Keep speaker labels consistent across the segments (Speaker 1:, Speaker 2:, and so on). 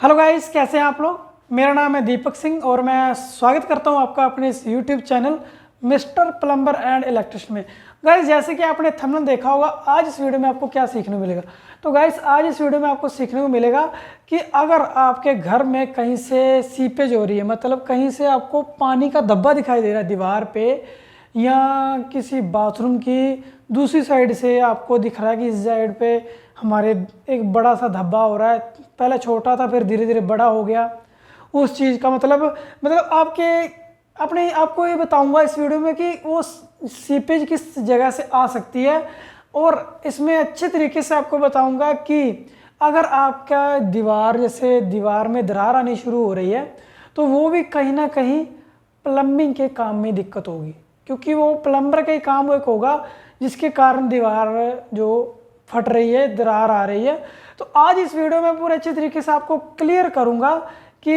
Speaker 1: Hello guys, कैसे हैं आप लोग। मेरा नाम है दीपक सिंह और मैं स्वागत करता हूं आपका अपने इस YouTube channel mister plumber and electrician में। गाइस, जैसे कि आपने थंबनेल देखा होगा, आज इस वीडियो में आपको क्या सीखने को मिलेगा। तो गाइस, आज इस वीडियो में आपको सीखने को मिलेगा कि अगर आपके घर में कहीं से सीपेज हो रही है, मतलब कहीं से आपको पानी का धब्बा दिखाई दे रहा है दीवार पे, या किसी बाथरूम की दूसरी साइड से आपको दिख रहा है कि इस साइड पे हमारे एक बड़ा सा धब्बा हो रहा है, पहले छोटा था फिर धीरे धीरे बड़ा हो गया। उस चीज़ का मतलब आपको ये बताऊंगा इस वीडियो में कि वो सीपेज किस जगह से आ सकती है, और इसमें अच्छे तरीके से आपको बताऊंगा कि अगर आपका जैसे दीवार में दरार आनी शुरू हो रही है तो वो भी कहीं ना कहीं प्लम्बिंग के काम में दिक्कत होगी, क्योंकि वो प्लम्बर का ही काम एक होगा जिसके कारण दीवार जो फट रही है, दरार आ रही है। तो आज इस वीडियो में पूरे अच्छे तरीके से आपको क्लियर करूंगा कि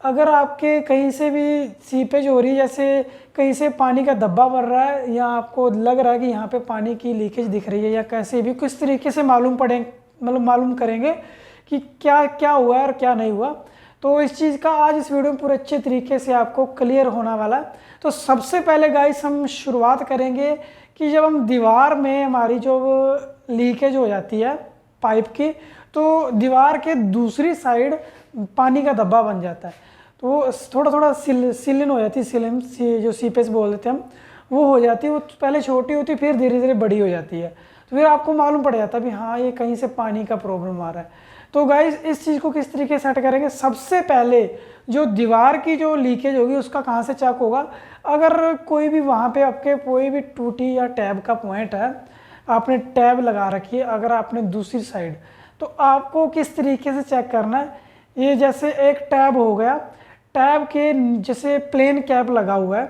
Speaker 1: अगर आपके कहीं से भी सीपेज हो रही है, जैसे कहीं से पानी का धब्बा बढ़ रहा है या आपको लग रहा है कि यहाँ पे पानी की लीकेज दिख रही है, या कैसे भी किस तरीके से मालूम करेंगे कि क्या क्या हुआ है और क्या नहीं हुआ। तो इस चीज़ का आज इस वीडियो में पूरे अच्छे तरीके से आपको क्लियर होने वाला है। तो सबसे पहले गाइस हम शुरुआत करेंगे कि जब हम दीवार में हमारी जो लीकेज हो जाती है पाइप की, तो दीवार के दूसरी साइड पानी का धब्बा बन जाता है, तो थोड़ा थोड़ा सिलिन हो जाती है, जो सीपेज बोल देते हैं हम, वो हो जाती है। वो पहले छोटी होती है फिर धीरे धीरे बड़ी हो जाती है, तो फिर आपको मालूम पड़ जाता है भी हाँ ये कहीं से पानी का प्रॉब्लम आ रहा है। तो गाइस, इस चीज़ को किस तरीके से सेट करेंगे, सबसे पहले जो दीवार की जो लीकेज होगी उसका कहाँ से चेक होगा। अगर कोई भी वहाँ पे आपके कोई भी टूटी या टैब का पॉइंट है, आपने टैब लगा रखी है, अगर आपने दूसरी साइड, तो आपको किस तरीके से चेक करना है। ये जैसे एक टैब हो गया, टैब के जैसे प्लेन कैप लगा हुआ है,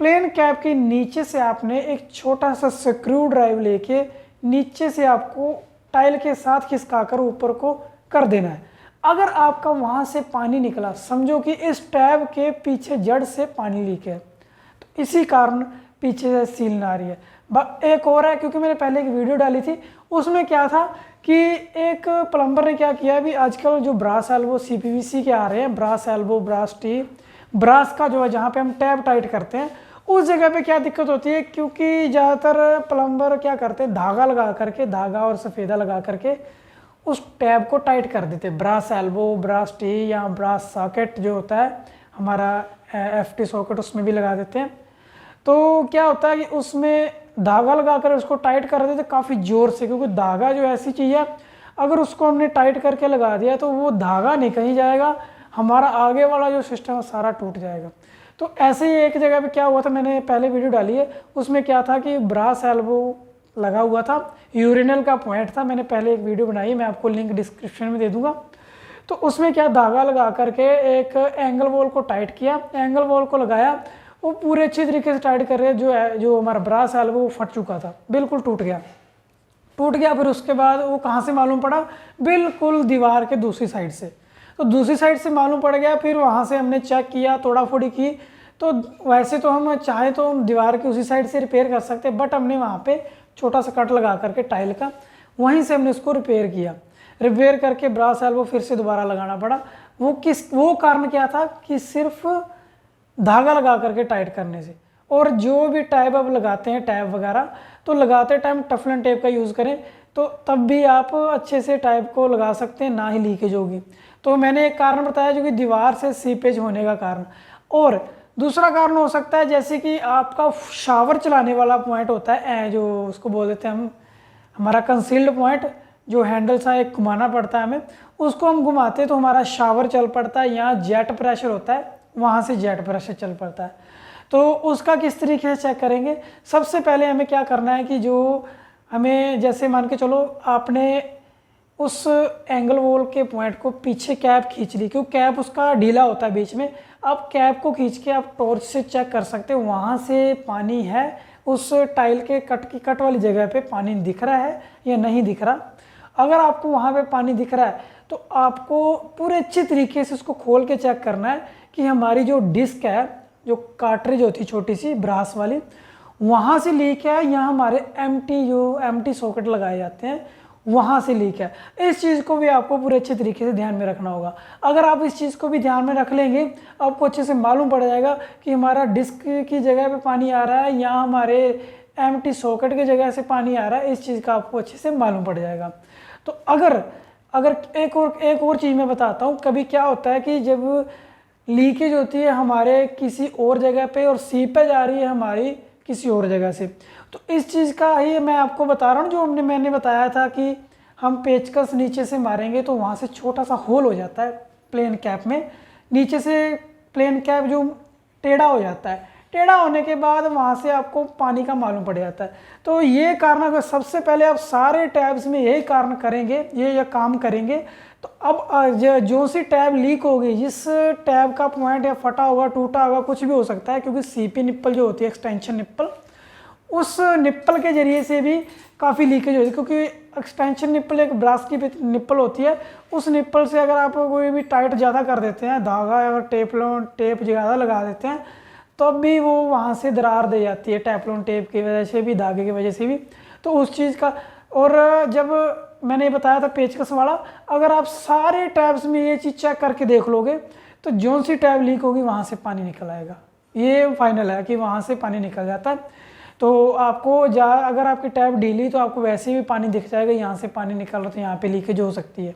Speaker 1: प्लेन कैप के नीचे से आपने एक छोटा सा स्क्रू ड्राइव लेके नीचे से आपको टाइल के साथ खिसकाकर ऊपर को कर देना है। अगर आपका वहाँ से पानी निकला, समझो कि इस टैब के पीछे जड़ से पानी लीक है, तो इसी कारण पीछे से सील ना आ रही है। एक और है, क्योंकि मैंने पहले एक वीडियो डाली थी, उसमें क्या था कि एक प्लम्बर ने क्या किया, अभी आजकल जो ब्रास एल्बो CPVC के आ रहे हैं, brass elbow, brass tee, brass का जो है जहाँ पे हम टैब टाइट करते हैं, उस जगह पे क्या दिक्कत होती है, क्योंकि ज़्यादातर प्लम्बर क्या करते हैं, धागा और सफ़ेदा लगा करके उस टैब को टाइट कर देते हैं। ब्रास एल्बो, ब्रास टी या ब्रास सॉकेट जो होता है हमारा FT सॉकेट, उसमें भी लगा देते हैं। तो क्या होता है कि उसमें धागा लगाकर उसको टाइट कर देते काफ़ी ज़ोर से, क्योंकि धागा जो ऐसी चीज़ है, अगर उसको हमने टाइट करके लगा दिया तो वो धागा नहीं कहीं जाएगा, हमारा आगे वाला जो सिस्टम है सारा टूट जाएगा। तो ऐसे ही एक जगह पे क्या हुआ था, मैंने पहले वीडियो डाली है, उसमें क्या था कि ब्रास एल्बो लगा हुआ था, यूरिनल का पॉइंट था, मैंने पहले एक वीडियो बनाई है, मैं आपको लिंक डिस्क्रिप्शन में दे दूंगा। तो उसमें क्या धागा लगा करके एक एंगल वॉल को टाइट किया, एंगल वॉल को लगाया, वो पूरे अच्छी तरीके से टाइट कर रहे जो हमारा ब्रास एल्बो वो फट चुका था, बिल्कुल टूट गया। फिर उसके बाद वो कहाँ से मालूम पड़ा, बिल्कुल दीवार के दूसरी साइड से। तो दूसरी साइड से मालूम पड़ गया, फिर वहाँ से हमने चेक किया, तोड़ा फोड़ी की। तो वैसे तो हम चाहे तो हम दीवार की उसी साइड से रिपेयर कर सकते, बट हमने वहाँ पे छोटा सा कट लगा करके टाइल का, वहीं से हमने उसको रिपेयर करके ब्रास एल्बो फिर से दोबारा लगाना पड़ा। वो कारण क्या था कि सिर्फ धागा लगा करके टाइट करने से। और जो भी टैब अब लगाते हैं, टैब वगैरह, तो लगाते टाइम टफलन टेप का यूज़ करें, तो तब भी आप अच्छे से टैब को लगा सकते हैं, ना ही लीकेज होगी। तो मैंने एक कारण बताया जो कि दीवार से सीपेज होने का कारण। और दूसरा कारण हो सकता है जैसे कि आपका शावर चलाने वाला पॉइंट होता है, जो उसको बोल देते हैं हम, हमारा कंसील्ड पॉइंट, जो हैंडल सा एक घुमाना पड़ता है हमें, उसको हम घुमाते हैं तो हमारा शावर चल पड़ता है, यहाँ जेट प्रेशर होता है, वहाँ से जेट प्रेशर चल पड़ता है। तो उसका किस तरीके से चेक करेंगे, सबसे पहले हमें क्या करना है कि जो हमें जैसे मान के चलो आपने उस एंगल वॉल के पॉइंट को पीछे कैप खींच ली, क्योंकि कैप उसका ढीला होता है बीच में, अब कैप को खींच के आप टॉर्च से चेक कर सकते हो वहाँ से पानी है, उस टाइल के कट वाली जगह पे पानी दिख रहा है या नहीं दिख रहा। अगर आपको वहाँ पे पानी दिख रहा है तो आपको पूरे अच्छे तरीके से उसको खोल के चेक करना है कि हमारी जो डिस्क है, जो कार्ट्रिज होती है छोटी सी ब्रास वाली, वहाँ से लीक है या हमारे एम्प्टी सॉकेट लगाए जाते हैं वहाँ से लीक है। इस चीज़ को भी आपको पूरे अच्छे तरीके से ध्यान में रखना होगा। अगर आप इस चीज़ को भी ध्यान में रख लेंगे, आपको अच्छे से मालूम पड़ जाएगा कि हमारा डिस्क की जगह पे पानी आ रहा है या हमारे एम्प्टी सॉकेट की जगह से पानी आ रहा है। इस चीज़ का आपको अच्छे से मालूम पड़ जाएगा। तो अगर एक और चीज़ मैं बताता हूँ, कभी क्या होता है कि जब लीकेज होती है हमारे किसी और जगह पे और सीपेज आ रही है हमारी किसी और जगह से, तो इस चीज़ का ही मैं आपको बता रहा हूँ। जो मैंने बताया था कि हम पेचकस नीचे से मारेंगे तो वहाँ से छोटा सा होल हो जाता है प्लेन कैप में, नीचे से प्लेन कैप जो टेढ़ा हो जाता है, टेढ़ा होने के बाद वहाँ से आपको पानी का मालूम पड़ जाता है। तो ये कारण अगर सबसे पहले आप सारे टैब्स में यही कारण करेंगे, ये काम करेंगे, तो अब जो सी टैब लीक होगी, जिस टैब का पॉइंट या फटा होगा, टूटा होगा, कुछ भी हो सकता है, क्योंकि सीपी निप्पल जो होती है, एक्सटेंशन निप्पल, उस निप्पल के जरिए से भी काफ़ी लीकेज होती है। क्योंकि एक्सटेंशन निप्पल एक ब्रास की निप्पल होती है, उस निप्पल से अगर आप कोई भी टाइट ज़्यादा कर देते हैं, धागा या टेप ज़्यादा लगा देते हैं, तो भी वो वहाँ से दरार दे जाती है, टेफ्लॉन टेप की वजह से भी, धागे की वजह से भी। तो उस चीज़ का, और जब मैंने बताया था पेचकस वाला, अगर आप सारे टैब्स में ये चीज़ चेक करके देख लोगे तो जो सी टैब लीक होगी वहाँ से पानी निकल आएगा। ये फाइनल है कि वहाँ से पानी निकल जाता है। तो आपको अगर आपकी टैब ढीली तो आपको वैसे भी पानी दिख जाएगा, यहाँ से पानी निकल रहा तो यहाँ पे लीकेज हो सकती है।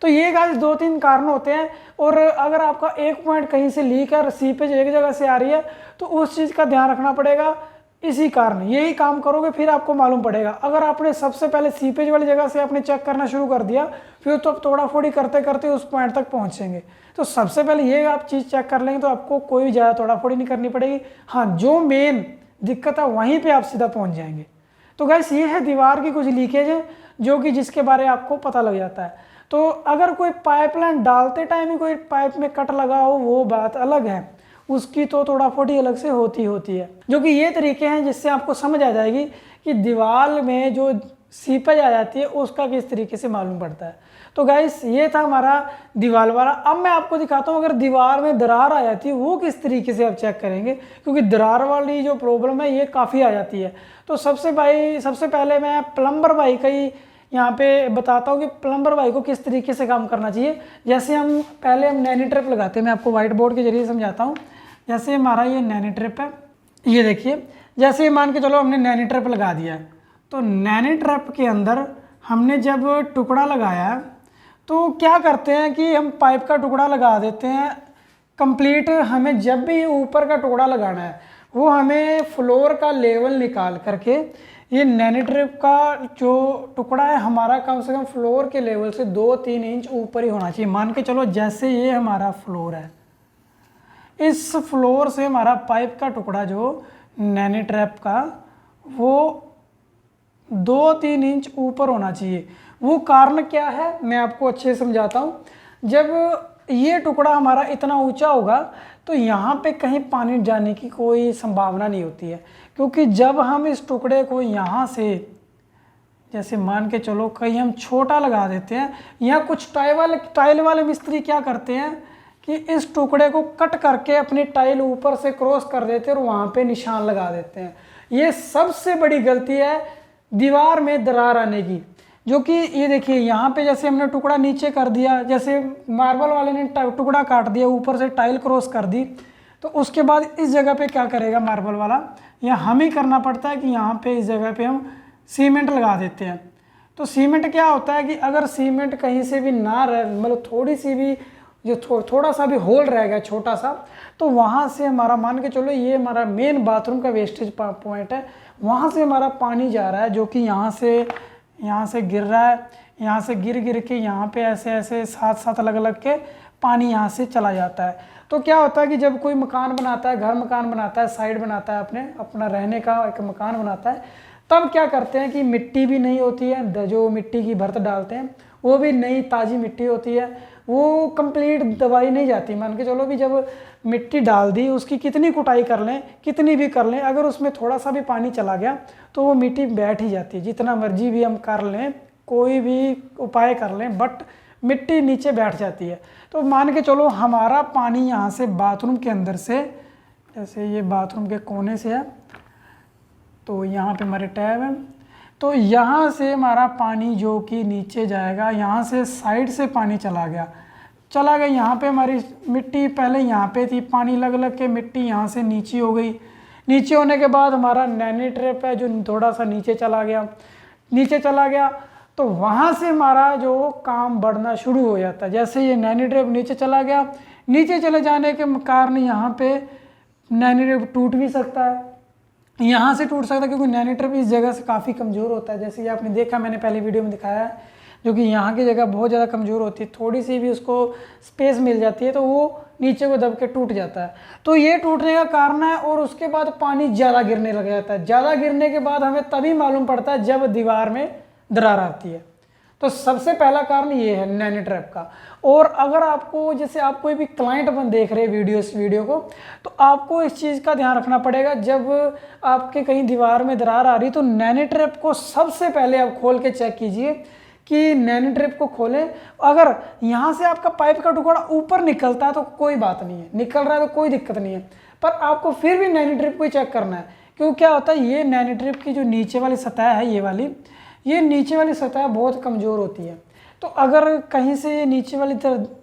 Speaker 1: तो ये गाइस 2-3 कारण होते हैं। और अगर आपका एक पॉइंट कहीं से लीक है और सीपेज एक जगह से आ रही है तो उस चीज़ का ध्यान रखना पड़ेगा। इसी कारण यही काम करोगे फिर आपको मालूम पड़ेगा। अगर आपने सबसे पहले सीपेज वाली जगह से आपने चेक करना शुरू कर दिया, फिर तो आप तोड़ा फोड़ी करते करते उस पॉइंट तक पहुँचेंगे। तो सबसे पहले ये आप चीज़ चेक कर लेंगे तो आपको कोई भी ज़्यादा तोड़ा फोड़ी नहीं करनी पड़ेगी। हाँ, जो मेन दिक्कत है वहीं पे आप सीधा पहुंच जाएंगे। तो गैस ये है दीवार की कुछ लीकेज है जो कि जिसके बारे में आपको पता लग जाता है। तो अगर कोई पाइपलाइन डालते टाइम ही कोई पाइप में कट लगा हो वो बात अलग है, उसकी तो थोड़ा फोड़ी अलग से होती है। जो कि ये तरीके हैं जिससे आपको समझ आ जाएगी कि दीवार में जो सीपेज आ जाती है उसका किस तरीके से मालूम पड़ता है। तो गाइस ये था हमारा दीवार वाला। अब मैं आपको दिखाता हूँ अगर दीवार में दरार आ जाती है वो किस तरीके से आप चेक करेंगे, क्योंकि दरार वाली जो प्रॉब्लम है ये काफ़ी आ जाती है। तो सबसे पहले मैं प्लम्बर भाई का ही यहाँ पे बताता हूँ कि प्लम्बर भाई को किस तरीके से काम करना चाहिए। जैसे पहले हम नैनी ट्रिप लगाते हैं, मैं आपको व्हाइट बोर्ड के जरिए समझाता हूँ। जैसे हमारा ये नैनी ट्रिप है, ये देखिए, जैसे मान के चलो हमने नैनी ट्रिप लगा दिया है, तो नैनी ट्रिप के अंदर हमने जब टुकड़ा लगाया तो क्या करते हैं कि हम पाइप का टुकड़ा लगा देते हैं कंप्लीट। हमें जब भी ऊपर का टुकड़ा लगाना है वो हमें फ्लोर का लेवल निकाल करके, ये नैनी ट्रिप का जो टुकड़ा है हमारा कम से कम फ्लोर के लेवल से 2-3 इंच ऊपर ही होना चाहिए। मान के चलो जैसे ये हमारा फ्लोर है, इस फ्लोर से हमारा पाइप का टुकड़ा जो नैनी ट्रैप का वो 2-3 इंच ऊपर होना चाहिए। वो कारण क्या है मैं आपको अच्छे से समझाता हूँ। जब ये टुकड़ा हमारा इतना ऊंचा होगा तो यहाँ पे कहीं पानी जाने की कोई संभावना नहीं होती है, क्योंकि जब हम इस टुकड़े को यहाँ से, जैसे मान के चलो कहीं हम छोटा लगा देते हैं, या कुछ टाइल वाले मिस्त्री क्या करते हैं कि इस टुकड़े को कट करके अपनी टाइल ऊपर से क्रॉस कर देते हैं और वहाँ पे निशान लगा देते हैं। ये सबसे बड़ी गलती है दीवार में दरार आने की। जो कि ये देखिए यहाँ पे जैसे हमने टुकड़ा नीचे कर दिया, जैसे मार्बल वाले ने टुकड़ा काट दिया, ऊपर से टाइल क्रॉस कर दी, तो उसके बाद इस जगह पे क्या करेगा मार्बल वाला, या हम ही करना पड़ता है कि यहाँ पे इस जगह पे हम सीमेंट लगा देते हैं। तो सीमेंट क्या होता है कि अगर सीमेंट कहीं से भी ना रह, मतलब थोड़ी सी भी जो थोड़ा सा भी होल रह गया छोटा सा, तो वहाँ से हमारा मान के चलो ये हमारा मेन बाथरूम का वेस्टेज पॉइंट है, वहाँ से हमारा पानी जा रहा है जो कि यहाँ से गिर रहा है, यहाँ से गिर के यहाँ पे ऐसे साथ अलग अलग के पानी यहाँ से चला जाता है। तो क्या होता है कि जब कोई मकान बनाता है, घर मकान बनाता है, साइड बनाता है, अपना रहने का एक मकान बनाता है, तब क्या करते हैं कि मिट्टी भी नहीं होती है, जो मिट्टी की भरत डालते हैं वो भी नई ताज़ी मिट्टी होती है, वो कंप्लीट दवाई नहीं जाती। मान के चलो भी जब मिट्टी डाल दी, उसकी कितनी कुटाई कर लें, कितनी भी कर लें, अगर उसमें थोड़ा सा भी पानी चला गया तो वो मिट्टी बैठ ही जाती है। जितना मर्जी भी हम कर लें, कोई भी उपाय कर लें, बट मिट्टी नीचे बैठ जाती है। तो मान के चलो हमारा पानी यहाँ से बाथरूम के अंदर से, जैसे ये बाथरूम के कोने से है, तो यहाँ पे हमारे टैब है, तो यहाँ से हमारा पानी जो कि नीचे जाएगा, यहाँ से साइड से पानी चला गया यहाँ पे हमारी मिट्टी पहले यहाँ पे थी, पानी लग लग के मिट्टी यहाँ से नीचे हो गई। नीचे होने के बाद हमारा नैनी ट्रैप है जो थोड़ा सा नीचे चला गया, तो वहाँ से हमारा जो काम बढ़ना शुरू हो जाता है। जैसे ये नैनी ट्रैप नीचे चला गया, नीचे चले जाने के कारण यहाँ पे नैनी ट्रैप टूट भी सकता है, यहाँ से टूट सकता है क्योंकि नैनी ट्रैप इस जगह से काफ़ी कमज़ोर होता है। जैसे कि आपने देखा, मैंने पहले वीडियो में दिखाया है, जो कि यहाँ की जगह बहुत ज़्यादा कमज़ोर होती है, थोड़ी सी भी उसको स्पेस मिल जाती है तो वो नीचे को दब के टूट जाता है। तो ये टूटने का कारण है। और उसके बाद पानी ज़्यादा गिरने लग जाता है। ज़्यादा गिरने के बाद हमें तभी मालूम पड़ता है जब दीवार में दरार आती है। तो सबसे पहला कारण ये है नैनी ट्रैप का। और अगर आपको, जैसे आप कोई भी क्लाइंट अपन देख रहे हैं वीडियो को, तो आपको इस चीज़ का ध्यान रखना पड़ेगा, जब आपके कहीं दीवार में दरार आ रही तो नैनी ट्रैप को सबसे पहले आप खोल के चेक कीजिए कि नैनी ट्रैप को खोलें। अगर यहाँ से आपका पाइप का टुकड़ा ऊपर निकलता है तो कोई बात नहीं है, निकल रहा है तो कोई दिक्कत नहीं है, पर आपको फिर भी नैनी ट्रैप को ही चेक करना है। क्योंकि क्या होता है, ये नैनी ट्रैप की जो नीचे वाली सतह है, ये नीचे वाली सतह बहुत कमज़ोर होती है। तो अगर कहीं से ये नीचे वाली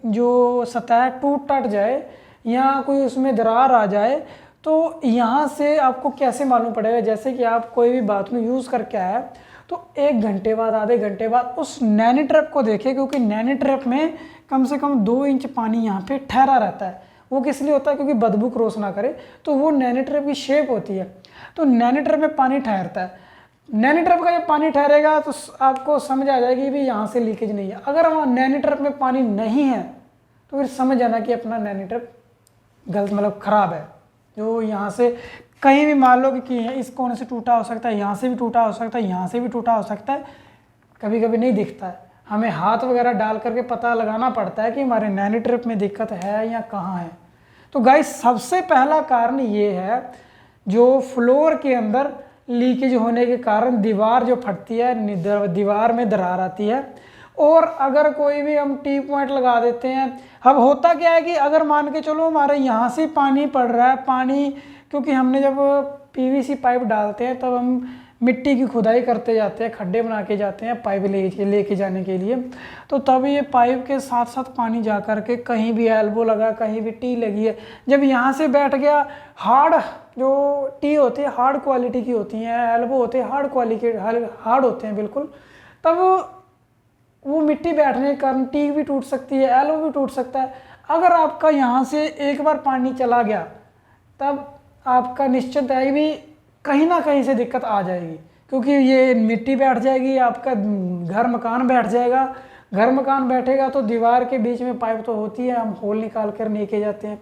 Speaker 1: जो सतह टूट टाट जाए या कोई उसमें दरार आ जाए, तो यहाँ से आपको कैसे मालूम पड़ेगा। जैसे कि आप कोई भी बाथरूम यूज़ करके आए तो 1 घंटे बाद, आधे घंटे बाद उस नैनी ट्रैप को देखें, क्योंकि नैनी ट्रैप में कम से कम 2 इंच पानी यहाँ पे ठहरा रहता है। वो किस लिए होता है, क्योंकि बदबू क्रॉस ना करे, तो वो नैनी ट्रैप की शेप होती है। तो नैनी ट्रैप में पानी ठहरता है। नैनी ट्रैप का जब पानी ठहरेगा तो आपको समझ आ जाएगी भी यहाँ से लीकेज नहीं है। अगर वहाँ नैनी ट्रैप में पानी नहीं है तो फिर समझ जाना कि अपना नैनी ट्रैप गलत, मतलब ख़राब है। जो यहाँ से कहीं भी मान लो कि इस कोने से टूटा हो सकता है, यहाँ से भी टूटा हो सकता है, यहाँ से भी टूटा हो सकता है, कभी कभी नहीं दिखता है। हमें हाथ वगैरह डाल करके पता लगाना पड़ता है कि हमारे नैनी ट्रैप में दिक्कत है या कहाँ है। तो गाइस, सबसे पहला कारण ये है, जो फ्लोर के अंदर लीकेज होने के कारण दीवार जो फटती है, दीवार में दरार आती है। और अगर कोई भी हम टी पॉइंट लगा देते हैं, अब होता क्या है कि अगर मान के चलो हमारे यहाँ से पानी पड़ रहा है, पानी, क्योंकि हमने जब पीवीसी पाइप डालते हैं तब हम मिट्टी की खुदाई करते जाते हैं, खड्डे बना के जाते हैं पाइप लेके जाने के लिए, तो तब ये पाइप के साथ साथ पानी जा कर के कहीं भी एल्बो लगा, कहीं भी टी लगी है, जब यहाँ से बैठ गया, हार्ड जो टी होती है हार्ड क्वालिटी की होती हैं, एल्बो होते हैं हार्ड क्वालिटी, हार्ड होते हैं बिल्कुल, तब वो मिट्टी बैठने के कारण टी भी टूट सकती है, एल्बो भी टूट सकता है। अगर आपका यहाँ से एक बार पानी चला गया तब आपका निश्चित है भी कहीं ना कहीं से दिक्कत आ जाएगी, क्योंकि ये मिट्टी बैठ जाएगी, आपका घर मकान बैठ जाएगा। घर मकान बैठेगा तो दीवार के बीच में पाइप तो होती है, हम होल निकाल कर लेके जाते हैं,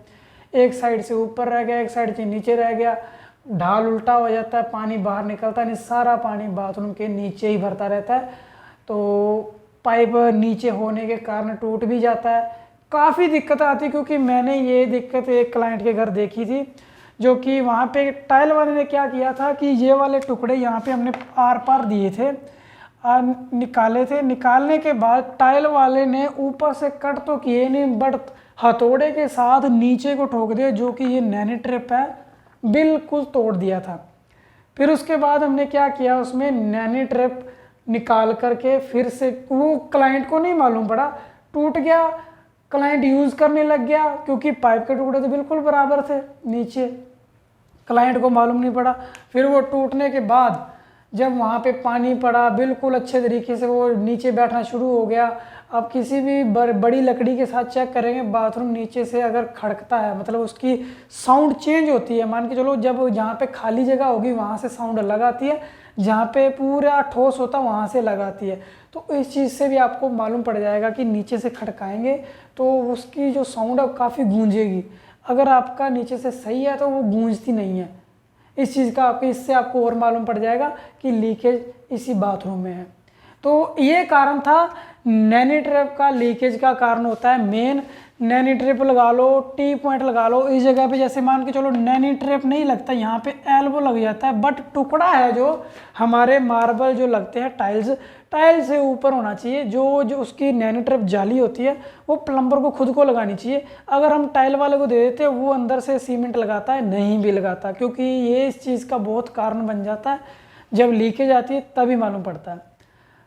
Speaker 1: एक साइड से ऊपर रह गया, एक साइड से नीचे रह गया, ढाल उल्टा हो जाता है, पानी बाहर निकलता नहीं, सारा पानी बाथरूम के नीचे ही भरता रहता है। तो पाइप नीचे होने के कारण टूट भी जाता है, काफ़ी दिक्कत आती है। क्योंकि मैंने ये दिक्कत एक क्लाइंट के घर देखी थी, जो कि वहाँ पे टाइल वाले ने क्या किया था कि ये वाले टुकड़े यहाँ पे हमने आर पार दिए थे, निकाले थे। निकालने के बाद टाइल वाले ने ऊपर से कट तो किए नहीं, बट हथौड़े के साथ नीचे को ठोक दिया, जो कि ये नैनी ट्रैप है बिल्कुल तोड़ दिया था। फिर उसके बाद हमने क्या किया, उसमें नैनी ट्रैप निकाल करके फिर से, वो क्लाइंट को नहीं मालूम पड़ा, टूट गया, क्लाइंट यूज़ करने लग गया, क्योंकि पाइप के टुकड़े तो बिल्कुल बराबर थे नीचे, क्लाइंट को मालूम नहीं पड़ा। फिर वो टूटने के बाद जब वहाँ पे पानी पड़ा, बिल्कुल अच्छे तरीके से वो नीचे बैठना शुरू हो गया। अब किसी भी बड़ी लकड़ी के साथ चेक करेंगे, बाथरूम नीचे से अगर खड़कता है, मतलब उसकी साउंड चेंज होती है। मान के चलो जब जहाँ पे खाली जगह होगी वहाँ से साउंड अलग आती है, जहाँ पे पूरा ठोस होता है वहाँ से लगाती है। तो इस चीज़ से भी आपको मालूम पड़ जाएगा कि नीचे से खड़काएंगे तो उसकी जो साउंड है काफ़ी गूंजेगी। अगर आपका नीचे से सही है तो वो गूंजती नहीं है। इस चीज़ का इससे आपको और मालूम पड़ जाएगा कि लीकेज इसी बाथरूम में है। तो ये कारण था नैनी ट्रैप का, लीकेज का कारण होता है मेन। नैनी ट्रैप लगा लो, टी पॉइंट लगा लो, इस जगह पे जैसे मान के चलो नैनी ट्रैप नहीं लगता, यहाँ पे एल्बो लग जाता है, बट टुकड़ा है जो हमारे मार्बल जो लगते हैं टाइल से ऊपर होना चाहिए। जो उसकी नैनी ट्रैप जाली होती है वो प्लम्बर को खुद को लगानी चाहिए। अगर हम टाइल वाले को दे देते हैं, वो अंदर से सीमेंट लगाता है, नहीं भी लगाता, क्योंकि ये इस चीज़ का बहुत कारण बन जाता है। जब लीकेज आती है तभी मालूम पड़ता है।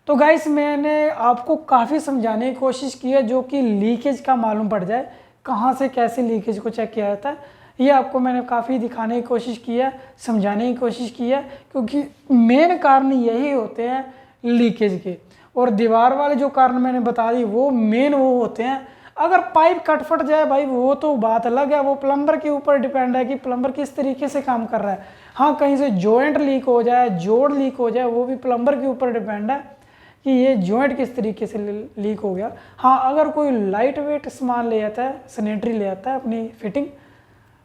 Speaker 1: तो गाइस मैंने आपको काफ़ी समझाने की कोशिश की है जो कि लीकेज का मालूम पड़ जाए, कहाँ से कैसे लीकेज को चेक किया जाता है। ये आपको मैंने काफ़ी दिखाने की कोशिश की है, समझाने की कोशिश की है, क्योंकि मेन कारण यही होते हैं लीकेज के। और दीवार वाले जो कारण मैंने बता दी वो मेन वो होते हैं। अगर पाइप कट फट जाए भाई वो तो बात अलग है, वो प्लम्बर के ऊपर डिपेंड है कि प्लम्बर किस तरीके से काम कर रहा है। हाँ, कहीं से जॉइंट लीक हो जाए, जोड़ लीक हो जाए, वो भी प्लम्बर के ऊपर डिपेंड है कि ये जॉइंट किस तरीके से लीक हो गया। हाँ, अगर कोई लाइट वेट सामान ले जाता है, सैनिटरी ले आता है अपनी फिटिंग,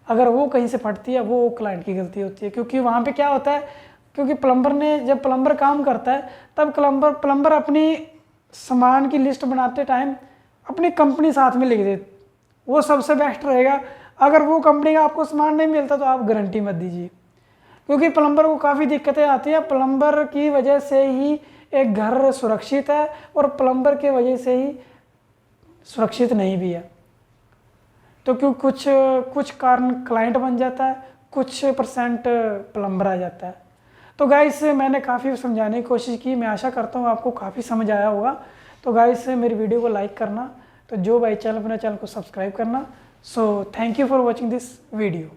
Speaker 1: अगर वो कहीं से फटती है वो क्लाइंट की गलती होती है। क्योंकि वहाँ पे क्या होता है, क्योंकि प्लम्बर ने जब प्लम्बर काम करता है तब प्लम्बर अपनी सामान की लिस्ट बनाते टाइम अपनी कंपनी साथ में लिख दे, वो सबसे बेस्ट रहेगा। अगर वो कंपनी का आपको सामान नहीं मिलता तो आप गारंटी मत दीजिए, क्योंकि प्लम्बर को काफ़ी दिक्कतें आती हैं। प्लम्बर की वजह से ही एक घर सुरक्षित है और प्लम्बर के वजह से ही सुरक्षित नहीं भी है। तो क्यों कुछ कारण क्लाइंट बन जाता है, कुछ परसेंट प्लम्बर आ जाता है। तो गाइस मैंने काफ़ी समझाने की कोशिश की, मैं आशा करता हूँ आपको काफ़ी समझ आया होगा। तो गाइस मेरी वीडियो को लाइक करना, तो जो भाई चैनल अपने चैनल को सब्सक्राइब करना। So thank you for watching this video.